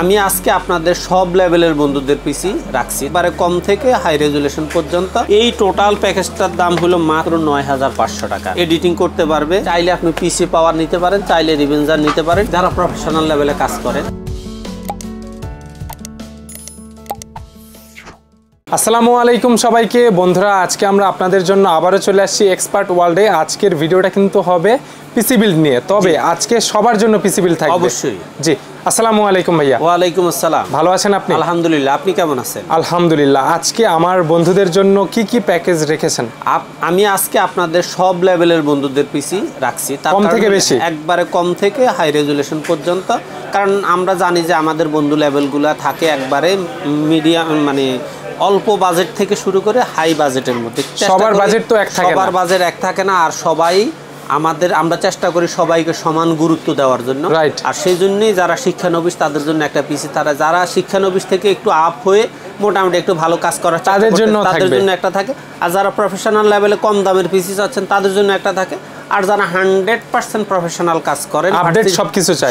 আমি আজকে আপনাদের সব লেভেলের বন্ধুদের পিসি রাখছি, এবারে কম থেকে হাই রেজুলেশন পর্যন্ত। এই টোটাল প্যাকেজটার দাম হলো মাত্র ৯৫০০ টাকা। এডিটিং করতে পারবে, চাইলে আপনি পিসি পাওয়ার নিতে পারেন, চাইলে রিভেঞ্জার নিতে পারেন, যারা প্রফেশনাল লেভেলে কাজ করেন। আসসালামু আলাইকুম সবাইকে বন্ধুরা, আজকে আমরা আপনাদের জন্য আবারও চলে আসছি এক্সপার্ট ওয়ার্ল্ডে। আজকের ভিডিওটা কিন্তু হবে পিসি বিল্ড নিয়ে, তবে আজকে সবার জন্য পিসি বিল্ড থাকবে অবশ্যই। জি, আসসালামু আলাইকুম ভাইয়া। ওয়ালাইকুম আসসালাম। ভালো আছেন আপনি? আলহামদুলিল্লাহ, আপনি কেমন আছেন? আলহামদুলিল্লাহ। আজকে আমার বন্ধুদের জন্য কি কি প্যাকেজ রেখেছেন? আমি আজকে আপনাদের সব লেভেলের বন্ধুদের পিসি রাখছি, কম থেকে বেশি, একবারে কম থেকে হাই রেজুলেশন পর্যন্ত। কারণ আমরা জানি যে আমাদের বন্ধু লেভেলগুলো থাকে একবারে মিডিয়াম, মানে অল্প বাজেট থেকে শুরু করে হাই বাজেটের মধ্যে। সবার বাজেট তো এক থাকে না, সবার বাজেট এক থাকে না, আর সবাই আমরা চেষ্টা করি সবাইকে সমান গুরুত্ব দেওয়ার জন্য। আর সেই জন্যই যারা শিক্ষানবিশ তাদের জন্য একটা পিসি, যারা শিক্ষানবিশ থেকে একটু আপ হয়ে মোটামুটি একটু ভালো কাজ করার তাদের জন্য একটা থাকে। আর যারা প্রফেশনাল লেভেলে কম দামের পিসি চাচ্ছেন তাদের জন্য একটা থাকে। আর যারা 100% প্রফেশনাল কাজ করেন, আপডেট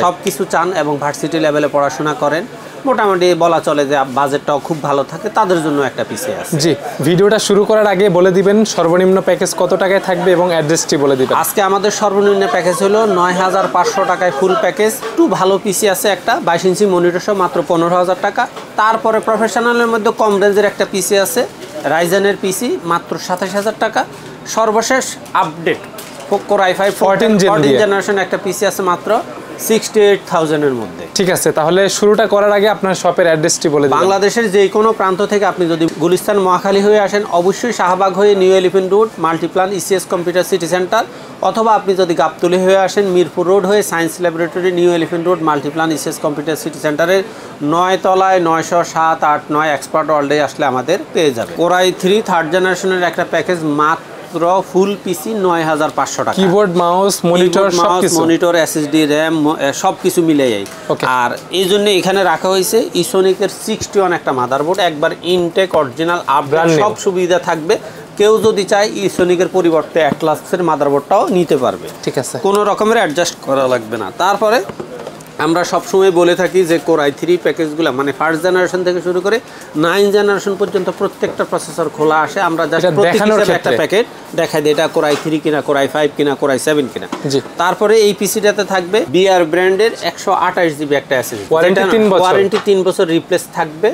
সবকিছু চান এবং ভার্সিটি লেভেলে পড়াশোনা করেন, মোটামুটি বলা চলে যে বাজেটটাও খুব ভালো থাকে, তাদের জন্য একটা পিসি আছে। জি, ভিডিওটা শুরু করার আগে বলে দিবেন সর্বনিম্ন প্যাকেজ কত টাকায় থাকবে এবং অ্যাড্রেসটি বলে দিবেন। আজকে আমাদের সর্বনিম্ন প্যাকেজ হলো ৯৫০০ টাকায় ফুল প্যাকেজ। একটু ভালো পিসি আছে একটা 22 ইঞ্চি মনিটর সহ মাত্র ১৫,০০০ টাকা। তারপরে প্রফেশনালের মধ্যে কম রেঞ্জের একটা পিসি আছে রাইজেনের পিসি মাত্র ২৭,০০০ টাকা। সর্বশেষ আপডেট কোর i5 14 জেনারেশন একটা পিসি আছে মাত্র 68,000 এর মধ্যে। ঠিক আছে, তাহলে শুরুটা করার আগে আপনার শপের অ্যাড্রেসটি বলে দিন। বাংলাদেশের যে কোনো প্রান্ত থেকে আপনি যদি গুলিস্তান মহাখালী হয়ে আসেন, অবশ্যই শাহবাগ হয়ে new elephant road Multiplan ECS computer city centre, অথবা আপনি যদি গাবতলী হয়ে আসেন মিরপুর রোড হয়ে science laboratory new elephant road Multiplan ECS computer city সেন্টারের ৯ তলায় ৯০৭, ৮, ৯ এক্সপার্ট ওয়ার্ল্ডে আসলে আমাদের পেয়ে যাবে। কোর i3 থার্ড জেনারেশনের একটা প্যাকেজ মাত্র ফুল পিসি ৯৫০০ টাকা। Keyboard, mouse, monitor, SSD, RAM সবকিছু মিলে যায়। আর এই জন্য এখানে রাখা হয়েছে ইসোনিকের 61 একটা মাদারবোর্ড, একবার ইনটেক অরিজিনাল আপডেট সব সুবিধা থাকবে। কেউ যদি চায় ইসোনিকের পরিবর্তে অ্যাটলাসের মাদারবোর্ডটাও নিতে পারবে। ঠিক আছে, কোনো রকমের অ্যাডজাস্ট করা লাগবে না। তারপরে আমরা সবসময় বলে থাকি যে কোর i3 প্যাকেজগুলো মানে ফার্স্ট জেনারেশন থেকে শুরু করে 9 জেনারেশন পর্যন্ত প্রত্যেকটা প্রসেসর খোলা আসে। আমরা জাস্ট একটা প্যাকেট দেখাই দিই, এটা কোর i3 কিনা, কোর i5 কিনা, কোর i7 কিনা। তারপরে এই পিসিটাতে থাকবে বিআর ব্র্যান্ডের 128 জিবি একটা এসএসডি, ওয়ারেন্টি 3 বছর রিপ্লেস থাকবে।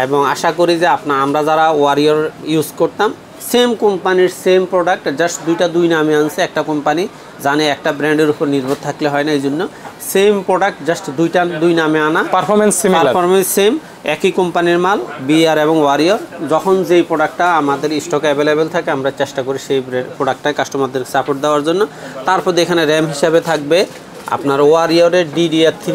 এবং আশা করি যে আমরা যারা ওয়ারিয়র ইউজ করতাম, সেম কোম্পানির সেম প্রোডাক্ট, জাস্ট দুই নামে আনছে। একটা কোম্পানি জানে একটা ব্র্যান্ডের উপর নির্ভর থাকলে হয় না, এই জন্য সেম প্রোডাক্ট জাস্ট দুই নামে আনা, পারফরমেন্স সেম, একই কোম্পানির মাল বিআর এবং ওয়ারিয়র। যখন যেই প্রোডাক্টটা আমাদের স্টকে অ্যাভেলেবেল থাকে আমরা চেষ্টা করি সেই প্রোডাক্টটাই কাস্টমারদের সাপোর্ট দেওয়ার জন্য। তারপর এখানে র্যাম হিসাবে থাকবে আপনার ওয়ারিয়রের DDR3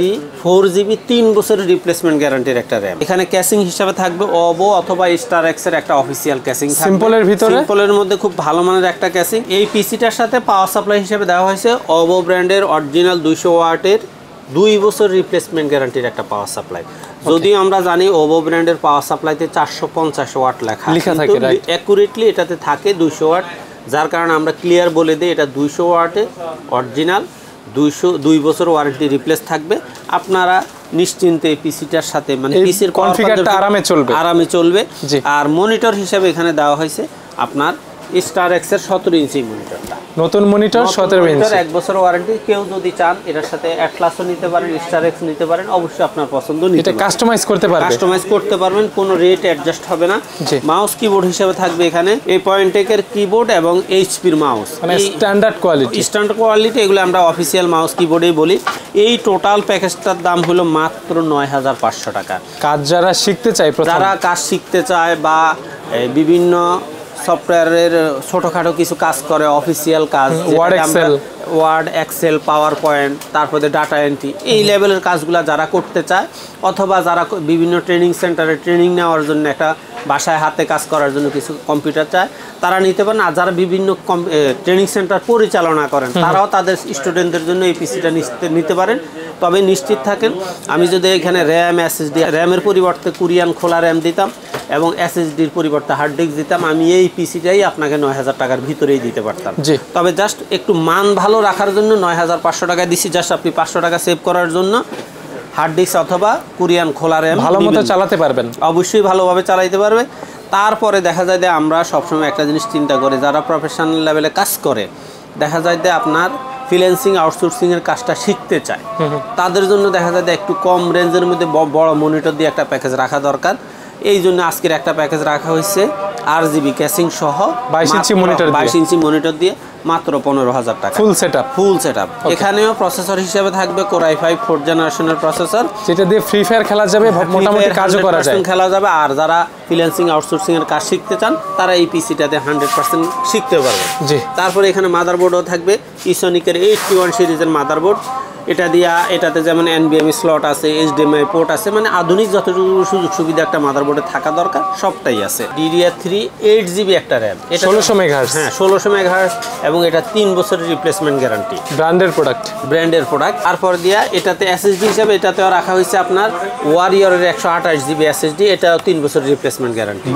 4GB 3 বছরের রিপ্লেসমেন্ট গ্যারান্টির একটা র্যাম। এখানে ক্যাসিং হিসাবে থাকবে ওভো অথবা স্টার এক্স এর একটা অফিসিয়াল ক্যাসিং থাকবে। সিম্পলের মধ্যে খুব ভালো মানের একটা ক্যাসিং। এই পিসিটার সাথে পাওয়ার সাপ্লাই হিসেবে দেওয়া হয়েছে ওভো ব্র্যান্ডের অরিজিনাল 200 ওয়াটের 2 বছর রিপ্লেসমেন্ট গ্যারান্টির একটা পাওয়ার সাপ্লাই। যদিও আমরা জানি ওভো ব্র্যান্ডের পাওয়ার সাপ্লাইতে 450 ওয়াট লেখা থাকে, অ্যাকুরেটলি এটাতে থাকে 200 ওয়াট, যার কারণে আমরা ক্লিয়ার বলে দিই এটা 200 ওয়াটে অরিজিনাল, 2 বছর ওয়ারেন্টি রিপ্লেস থাকবে। আপনারা নিশ্চিন্তে পিসিটার সাথে মানে পিসির কনফিগারটা আরামে চলবে। আর মনিটর হিসাবে এখানে দেওয়া হয়েছে আপনার স্টার এক্স এর 17 ইঞ্চি মনিটরটা, নতুন মনিটর 17 ইঞ্চি, 1 বছর ওয়ারেন্টি। কেউ যদি চান এটার সাথে অ্যাটলাসও নিতে পারেন, স্টার এক্স নিতে পারেন, অবশ্যই আপনার পছন্দ নিতে পারেন। এটা কাস্টমাইজ করতে পারবেন, কোনো রেট অ্যাডজাস্ট হবে না। মাউস কিবোর্ড হিসেবে থাকবে এখানে এই পয়েন্টেকের কিবোর্ড এবং এইচপির মাউস, মানে স্ট্যান্ডার্ড কোয়ালিটি, এগুলো আমরা অফিসিয়াল মাউস কিবোর্ডেই বলি। এই টোটাল প্যাকেজটার দাম হলো মাত্র ৯৫০০ টাকা। যারা কাজ শিখতে চায় বা বিভিন্ন সফটওয়্যারের ছোটোখাটো কিছু কাজ করে, অফিসিয়াল কাজ, ওয়ার্ড, এক্সেল, পাওয়ার পয়েন্ট, তারপরে ডাটা এন্ট্রি, এই লেভেলের কাজগুলো যারা করতে চায়, অথবা যারা বিভিন্ন ট্রেনিং সেন্টারে ট্রেনিং নেওয়ার জন্য একটা বাসায় হাতে কাজ করার জন্য কিছু কম্পিউটার চায়, তারা নিতে পারেন। আর যারা বিভিন্ন ট্রেনিং সেন্টার পরিচালনা করেন তারাও তাদের স্টুডেন্টদের জন্য এই পিসিটা নিতে পারেন। তবে নিশ্চিত থাকেন, আমি যদি এখানে র্যাম, এসএসডি, র্যামের পরিবর্তে কোরিয়ান খোলা র্যাম দিতাম এবং এসএসডির পরিবর্তে হার্ড ডিস্ক দিতাম, আমি এই পিসিটাই আপনাকে ৯০০০ টাকার ভিতরেই দিতে পারতাম। তবে জাস্ট একটু মান ভালো রাখার জন্য ৯৫০০ টাকা দিছি, জাস্ট আপনি ৫০০ টাকা সেভ করার জন্য হার্ড ডিস্ক অথবা কোরিয়ান খোলা RAM ভালো মতো চালাতে পারবেন, অবশ্যই ভালোভাবে চালাতে পারবে। তারপরে দেখা যায় যে আমরা সবসময় একটা জিনিস চিন্তা করি, যারা প্রফেশনাল লেভেলে কাজ করে, দেখা যায় যে আপনার ফ্রিল্যান্সিং আউটসোর্সিংয়ের কাজটা শিখতে চায়, তাদের জন্য দেখা যায় যে একটু কম রেঞ্জের মধ্যে বড় মনিটর দিয়ে একটা প্যাকেজ রাখা দরকার। এই জন্য আজকের একটা প্যাকেজ রাখা হয়েছে RGB ক্যাসিং সহ 22 ইঞ্চি মনিটর দিয়ে মাত্র 15,000 টাকা ফুল সেটআপ। এখানেও প্রসেসর হিসেবে থাকবে Core i5 4th জেনারেশনের প্রসেসর, যেটা দিয়ে ফ্রি ফায়ার খেলা যাবে, মোটামুটি কাজও করা যায়, খেলা যাবে। আর যারা ফ্রিল্যান্সিং আউটসোর্সিং এর কাজ শিখতে চান তারা এই পিসিটাতে 100% শিখতে পারবে। জি। তারপরে এখানে মাদারবোর্ডও থাকবে ইসোনিকের 81 সিরিজের মাদারবোর্ড। এটাতে যেমন NVMe স্লট আছে, HDMI পোর্ট আছে, মানে আধুনিক যতটুকু সুযোগ সুবিধা একটা মাদারবোর্ডে থাকা দরকার সবটাই আছে। DDR3 8GB একটা RAM, এটা 1600 মেগাহার্টজ, হ্যাঁ 1600 মেগাহার্টজ, এবং এটা 3 বছরের রিপ্লেসমেন্ট গ্যারান্টি, ব্র্যান্ডের প্রোডাক্ট। তারপর দিয়া এটাতে SSD হিসাবে এটাতেও রাখা হয়েছে আপনার ওয়ারিয়রের 128GB SSD, এটাও 3 বছরের রিপ্লেসমেন্ট গ্যারান্টি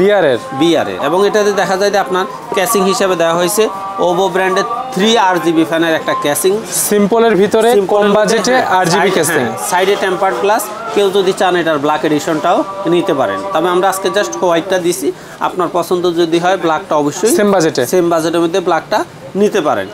বিআর এর। এবং এটাতে দেখা যায় যে আপনার ক্যাসিং হিসাবে দেওয়া হয়েছে ওভো ব্র্যান্ডের 3 RGB ফ্যানের একটা ক্যাসিং, সিম্পলের ভিতরে কম বাজেটে RGB ক্যাসিং, সাইডে টেম্পার্ড গ্লাস। কেউ যদি চান এটার ব্ল্যাক এডিশনটাও নিতে পারেন, তবে আমরা আজকে জাস্ট হোয়াইটটা দিছি, আপনার পছন্দ যদি হয় ব্ল্যাকটা অবশ্যই সেম বাজেটের মধ্যে ব্ল্যাকটা নিতে পারেন।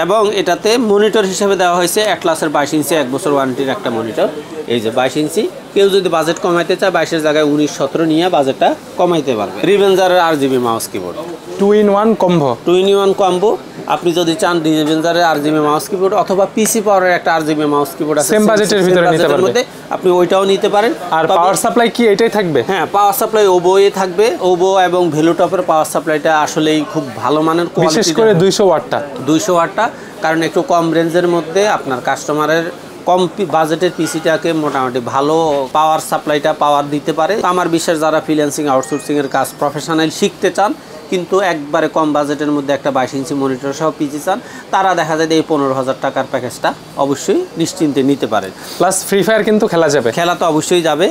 এবং এটাতে মনিটর হিসেবে দেওয়া হয়েছে অ্যাটলাসের 22 ইঞ্চি 1 বছর ওয়ারেন্টির একটা মনিটর। এই যে 22 ইঞ্চি, কেউ যদি বাজেট কমাইতে চায় 22-এর জায়গায় 19-17 নিয়ে বাজেটটা কমাইতে পারবে। রিভেঞ্জারের RGB mouse keyboard 2-in-1 combo. আপনি যদি চান রিভেঞ্জারের RGB মাউস কিবোর্ড অথবা পিসি পাওয়ারের একটা RGB মাউস কিবোর্ড আছে, সেম বাজেটের ভিতরে নিতে পারবেন, আপনি ওইটাও নিতে পারেন। আর পাওয়ার সাপ্লাই কি এটাই থাকবে? হ্যাঁ, পাওয়ার সাপ্লাই ওবোয়ে থাকবে। ওবো এবং ভেলুটপের পাওয়ার সাপ্লাইটা আসলেই খুব ভালো মানের, বিশেষ করে 200 ওয়াটটা, কারণ একটু কম রেঞ্জের মধ্যে আপনার কাস্টমারের কম বাজেটের পিসিটাকে মোটামুটি ভালো পাওয়ার সাপ্লাইটা পাওয়ার দিতে পারে। আমার বিশ্বাস যারা ফ্রিল্যান্সিং আউটসোর্সিং এর কাজ প্রফেশনাল শিখতে চান কিন্তু একবারে কম বাজেটের মধ্যে একটা 22 ইঞ্চি মনিটর সহ পিসি চান, তারা দেখা যায় এই 15,000 টাকার প্যাকেজটা অবশ্যই নিশ্চিন্তে নিতে পারেন। প্লাস ফ্রি ফায়ার কিন্তু খেলা তো অবশ্যই যাবে।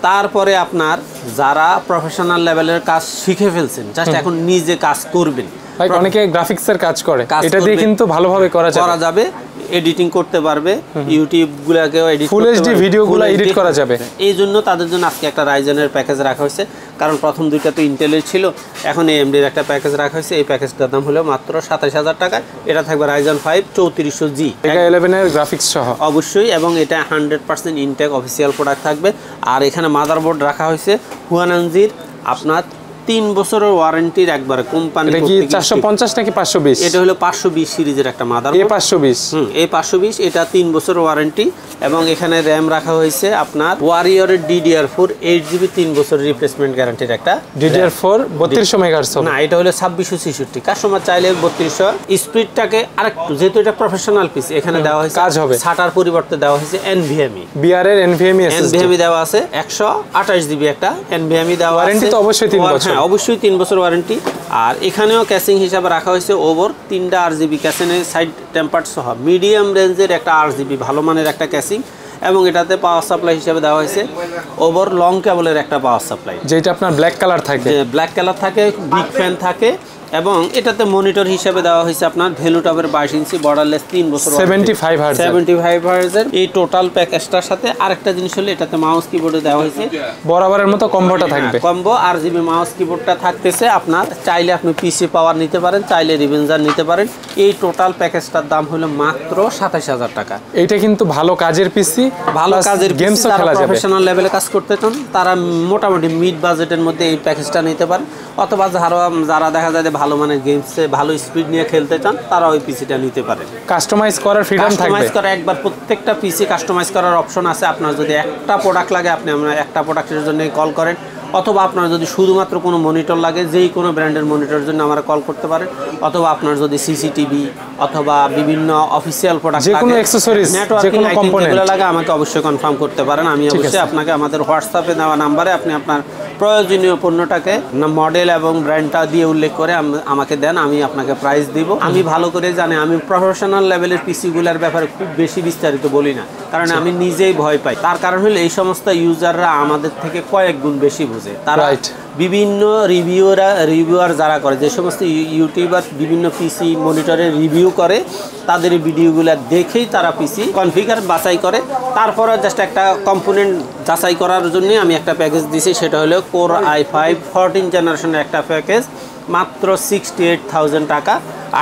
তারপরে আপনার যারা প্রফেশনাল লেভেলের কাজ শিখে ফেলছেন, জাস্ট এখন নিজে কাজ করবেন, অনেকে গ্রাফিক্সের কাজ করে, এটা দিয়ে কিন্তু ভালোভাবে করা যাবে, এডিটিং করতে পারবে, ইউটিউব গুলাকেও এডিট ফুল এইচডি ভিডিওগুলো এডিট করা যাবে। এই জন্য তাদের জন্য আজকে একটা রাইজেনের প্যাকেজ রাখা হয়েছে, কারণ প্রথম দুইটা তো ইন্টেলের ছিল, এখন AMD-র একটা প্যাকেজ রাখা হয়েছে। এই প্যাকেজটার দাম হলো মাত্র 27,000 টাকা। এটা থাকবে রাইজেন 5 3400G Vega 11 এর গ্রাফিক্স সহ অবশ্যই, এবং এটা 100% ইনটেক অফিসিয়াল প্রোডাক্ট থাকবে। আর এখানে মাদারবোর্ড রাখা হয়েছে হুয়ানানজির আপনার 3 বছরের ওয়ারেন্টির একবারে কোম্পানি। এটা কি 450 নাকি 520? এটা হলো 520 সিরিজের একটা মাদারবোর্ড, A520 এটা 3 বছরের ওয়ারেন্টি। এবং এখানে RAM রাখা হয়েছে আপনার ওয়ারিয়রের DDR4 8GB 3 বছরের রিপ্লেসমেন্ট গ্যারান্টির একটা DDR4 3200 মেগাহার্টজ না, এটা হলো 2666। কাস্টমার চাইলে 3200 স্পিডটাকে আরেকটু, যেহেতু এটা প্রফেশনাল পিসি, এখানে দেওয়া হয়েছে কাজ হবে, SATA-র পরিবর্তে দেওয়া হয়েছে NVMe, BR এর NVMe দেওয়া আছে 128GB একটা NVMe দেওয়া আছে। ওয়ারেন্টি তো অবশ্যই 3 বছর, অবশ্যই 3 বছর ওয়ারেন্টি। আর এখানেও ক্যাসিং হিসাবে রাখা হয়েছে ওভার 3টা RGB ক্যাসিংয়ের সাইড টেম্পার্ড সহ মিডিয়াম রেঞ্জের একটা RGB ভালো মানের একটা ক্যাসিং। এবং এটাতে পাওয়ার সাপ্লাই হিসেবে দেওয়া হয়েছে ওভার লং কেবলের একটা পাওয়ার সাপ্লাই, যেটা আপনার ব্ল্যাক কালার থাকে, বিগ ফ্যান থাকে। এবং এটাতে মনিটর হিসেবে দেওয়া হয়েছে আপনার ভেলুটপের 22 ইঞ্চি বর্ডারলেস 3 বছর 75 হার্টজের। এই টোটাল প্যাকেজটার সাথে আরেকটা জিনিস হলো এটাতে মাউস কিবোর্ডে দেওয়া হয়েছে বরাবরের মতো কম্বোটা থাকবে, কম্বো RGB মাউস কিবোর্ডটা থাকতেছে। আপনার চাইলে আপনি পিসি পাওয়ার নিতে পারেন, চাইলে রিভেঞ্জার নিতে পারেন। এই টোটাল প্যাকেজটার দাম হলো মাত্র 27,000 টাকা। এইটা কিন্তু ভালো কাজের পিসি, ভালো কাজের গেমসও খেলা যাবে। প্রফেশনাল লেভেলে কাজ করতে চান তারা মোটামুটি মিড বাজেটের মধ্যে এই প্যাকেজটা নিতে পারেন, অথবা যারা দেখা যায় ভালো মানের গেমসে ভালো স্পিড নিয়ে খেলতে চান তারা ওই পিসিটা নিতে পারেন। কাস্টমাইজ করার ফ্রিডম থাকবে, কাস্টমাইজ করা একবার প্রত্যেকটা পিসি কাস্টমাইজ করার অপশন আছে। আপনার যদি একটা প্রোডাক্ট লাগে আপনি আমরা একটা প্রোডাক্টের জন্য কল করেন, অথবা আপনার যদি শুধুমাত্র কোনো মনিটর লাগে যেই কোনো ব্র্যান্ডের মনিটরের জন্য আমরা কল করতে পারেন, অথবা আপনার যদি সিসিটিভি অথবা বিভিন্ন অফিসিয়াল প্রোডাক্ট যে কোনো অ্যাকসেসরিজ যে কোনো কম্পোনেন্ট লাগে আমাকে অবশ্যই কনফার্ম করতে পারেন। আমি অবশ্যই আপনাকে আমাদের হোয়াটসঅ্যাপে দেওয়া নাম্বারে আপনি আপনার প্রয়োজনীয় পণ্যটাকে মডেল এবং ব্র্যান্ডটা দিয়ে উল্লেখ করে আমাকে দেন, আমি আপনাকে প্রাইস দিব। আমি ভালো করে জানি, আমি প্রফেশনাল লেভেলের পিসিগুলোর ব্যাপারে খুব বেশি বিস্তারিত বলি না, কারণ আমি নিজেই ভয় পাই। তার কারণ হলো এই সমস্ত ইউজাররা আমাদের থেকে কয়েক গুণ বেশি বুঝে, তারা বিভিন্ন রিভিউয়ার যারা করে, যে সমস্ত ইউটিউবার বিভিন্ন পিসি মনিটরের রিভিউ করে, তাদের ভিডিওগুলো দেখেই তারা পিসি কনফিগার বাছাই করে। তারপরে জাস্ট একটা কম্পোনেন্ট যাচাই করার জন্য আমি একটা প্যাকেজ দিছি, সেটা হলো কোর i5 14 জেনারেশনের একটা প্যাকেজ, মাত্র 68,000 টাকা।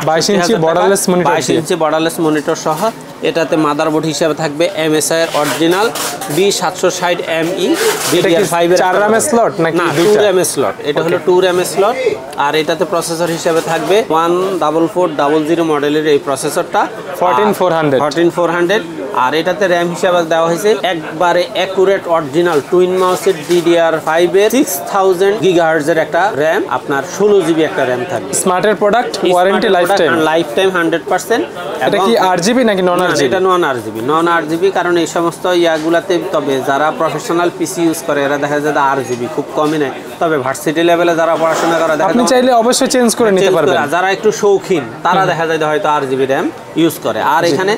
22 ইঞ্চি বর্ডারলেস মনিটর, 22 ইঞ্চি বর্ডারলেস মনিটর সহ। এটাতে মাদারবোর্ড হিসেবে থাকবে MSI এর অরিজিনাল B760ME DDR5 এর 4 RAM স্লট নাকি 2 RAM স্লট, এটা হলো 2 RAM স্লট। আর এটাতে প্রসেসর হিসেবে থাকবে 14400 মডেলের এই প্রসেসরটা 14400। আর এটাতে র্যাম হিসেবে দেওয়া হয়েছে একবারে অ্যাকুরেট অরিজিনাল টুইন মাউসের DDR5 এর 6000 GHz এর একটা র্যাম, আপনার 16 GB একটা র্যাম থাকবে। স্মার্টের প্রোডাক্ট, ওয়ারেন্টি লাইফ টাইম 100%। এটা কি RGB নাকি নন RGB? এটা নন RGB, কারণ এই সমস্ত ইয়াগুলাতে, তবে যারা প্রফেশনাল পিসি ইউজ করে এরা দেখা যায় RGB খুব কমই নেয়, তবে ভার্সিটি লেভেলে যারা পড়াশোনা করে আপনি চাইলে অবশ্যই চেঞ্জ করে নিতে পারবেন। যারা একটু শৌখিন তারা দেখা যায় হয়তো RGB র্যাম ইউজ করে। আর এখানে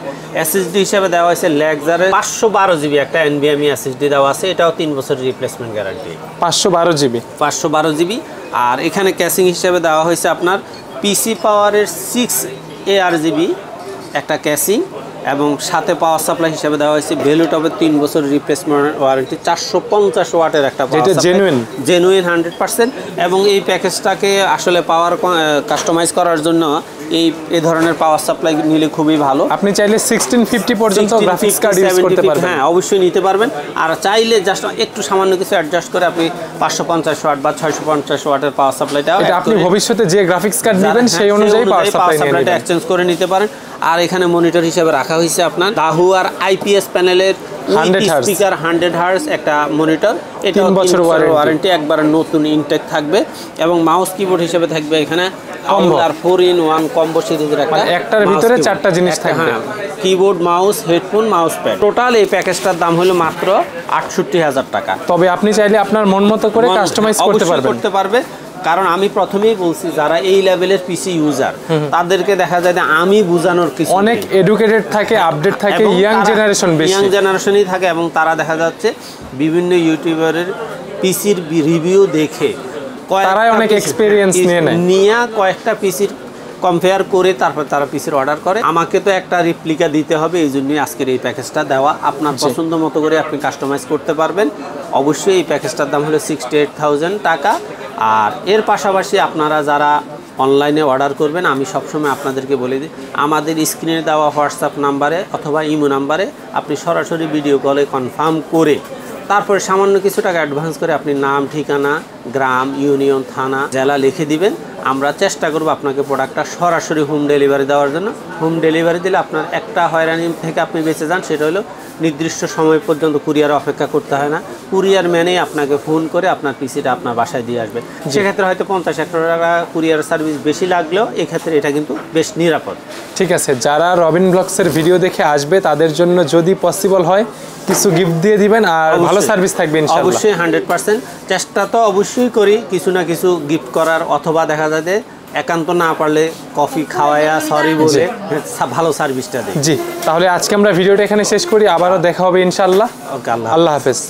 SSD হিসেবে দেওয়া হয়েছে লেক্সারের 512 GB একটা NVMe SSD দেওয়া আছে, এটাও 3 বছরের রিপ্লেসমেন্ট গ্যারান্টি। 512 GB। আর এখানে ক্যাসিং হিসেবে দেওয়া হয়েছে আপনার পিসি পাওয়ারের 6 ARGB একটা ক্যাসিং, এবং সাথে পাওয়ার সাপ্লাই হিসেবে দেওয়া হয়েছে ভ্যালুটপের 3 বছরের রিপ্লেসমেন্ট ওয়ারেন্টি 450 ওয়াটের একটা জেনুইন 100%। এবং এই প্যাকেজটাকে আসলে পাওয়ার কাস্টমাইজ করার জন্য এই ধরনের পাওয়ার সাপ্লাই নিলে খুবই ভালো। আপনি চাইলে 1650 পর্যন্ত গ্রাফিক্স কার্ড ইউজ করতে পারবেন। হ্যাঁ, অবশ্যই নিতে পারবেন। আর চাইলে জাস্ট একটু সামান্য কিছু অ্যাডজাস্ট করে আপনি 550 ওয়াট বা 650 ওয়াটের পাওয়ার সাপ্লাইটাও, এটা আপনি ভবিষ্যতে যে গ্রাফিক্স কার্ড নেবেন সেই অনুযায়ী পাওয়ার সাপ্লাইটা এক্সচেঞ্জ করে নিতে পারেন। আর এখানে মনিটর হিসেবে রাখা হয়েছে আপনার দাহুয়ার IPS প্যানেলের 100 Hz স্পিকার 100 Hz একটা মনিটর, এটা 3 বছর ওয়ারেন্টি, একবার নতুন ইনটেক থাকবে। এবং মাউস কিবোর্ড হিসেবে থাকবে এখানে আর 4-in-1 কম্বো সিরিজের একটার ভিতরে 4টা জিনিস থাকবে, keyboard, mouse, headphone, mouse pad. Total এই প্যাকেজটার দাম হলো মাত্র 68,000 টাকা। তবে আপনি চাইলে আপনার মন মতো করে কাস্টমাইজ করতে পারবে। কারণ আমি প্রথমেই বলছি, যারা এই লেভেলের পিসি ইউজার তাদেরকে দেখা যায় যে আমি বোঝানোর কিছু অনেক এডুকেটেড থাকে, আপডেট থাকে, ইয়াং জেনারেশনই থাকে, এবং তারা দেখা যাচ্ছে বিভিন্ন ইউটিউবারের পিসির রিভিউ দেখে তারাই অনেক এক্সপেরিয়েন্স নিয়ে কয়েকটা পিসির কম্পেয়ার করে তারপর তারা পিসির অর্ডার করে। আমাকে তো একটা রিপ্লিকা দিতে হবে, এই জন্যই আজকের এই প্যাকেজটা দেওয়া। আপনার পছন্দ মতো করে আপনি কাস্টমাইজ করতে পারবেন। অবশ্যই এই প্যাকেজটার দাম হলো 68,000 টাকা। আর এর পাশাপাশি আপনারা যারা অনলাইনে অর্ডার করবেন, আমি সবসময় আপনাদেরকে বলে দিই, আমাদের স্ক্রিনে দেওয়া হোয়াটসঅ্যাপ নাম্বারে অথবা ইমো নাম্বারে আপনি সরাসরি ভিডিও কলে কনফার্ম করে তারপরে সামান্য কিছু টাকা অ্যাডভান্স করে আপনি নাম, ঠিকানা, গ্রাম, ইউনিয়ন, থানা, জেলা লিখে দিবেন। আমরা চেষ্টা করব আপনাকে প্রোডাক্টটা সরাসরি হোম ডেলিভারি দেওয়ার জন্য। হোম ডেলিভারি দিলে আপনার একটা হয়রানি থেকে আপনি বেঁচে যান, সেটা হলো নির্দিষ্ট সময় পর্যন্ত কুরিয়ার অপেক্ষা করতে হয় না। কুরিয়ার ম্যানেই আপনাকে ফোন করে আপনার পিসিটা আপনার বাসায় দিয়ে আসবে। সেক্ষেত্রে হয়তো 50-100 টাকা কুরিয়ার সার্ভিস বেশি লাগলেও এক্ষেত্রে এটা কিন্তু বেশ নিরাপদ। ঠিক আছে, যারা রবিন ব্লগসের ভিডিও দেখে আসবে তাদের জন্য যদি পসিবল হয় কিছু গিফট দিয়ে দিবেন, আর ভালো সার্ভিস থাকবে ইনশাআল্লাহ। অবশ্যই 100% চেষ্টা তো অবশ্যই করি কিছু না কিছু গিফট করার, অথবা দেখা যায় যে একান্ত না পারলে কফি খাওয়ায়া সরি বলে ভালো সার্ভিসটা দিই। জি, তাহলে আজকে আমরা ভিডিওটা এখানে শেষ করি, আবারও দেখা হবে ইনশাআল্লাহ। ওকে, আল্লাহ হাফেজ।